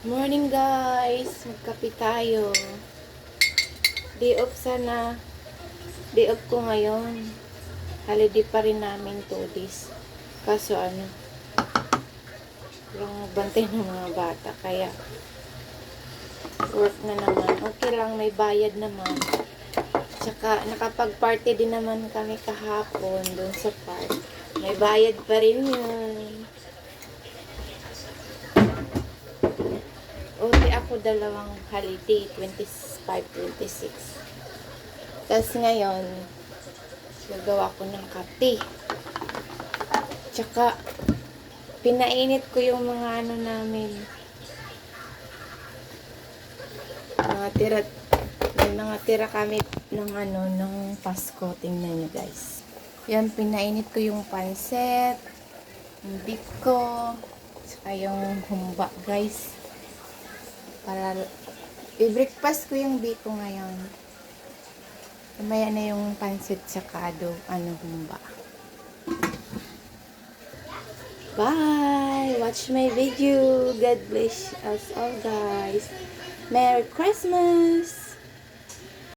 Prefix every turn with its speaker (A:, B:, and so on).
A: Morning guys, magkape tayo. Day off sana. Day off ko ngayon. Holiday pa rin namin 2 days. Kaso walang bantay ng mga bata. Kaya work na naman. Okay lang, may bayad naman. Tsaka nakapag-party din naman kami kahapon doon sa park. May bayad pa rin yun. Uli ako dalawang holiday, 25, 26. Tapos ngayon, gagawa ko ng kape. Tsaka, pinainit ko yung mga namin. May mga tira kami ng Pasko. Tingnan nyo guys. Yan, pinainit ko yung pansit, yung biko, tsaka yung humba guys. Para i-breakfast ko yung biko ngayon. Mamaya na yung pansit tsaka humba. Bye! Watch my video. God bless us all guys. Merry Christmas!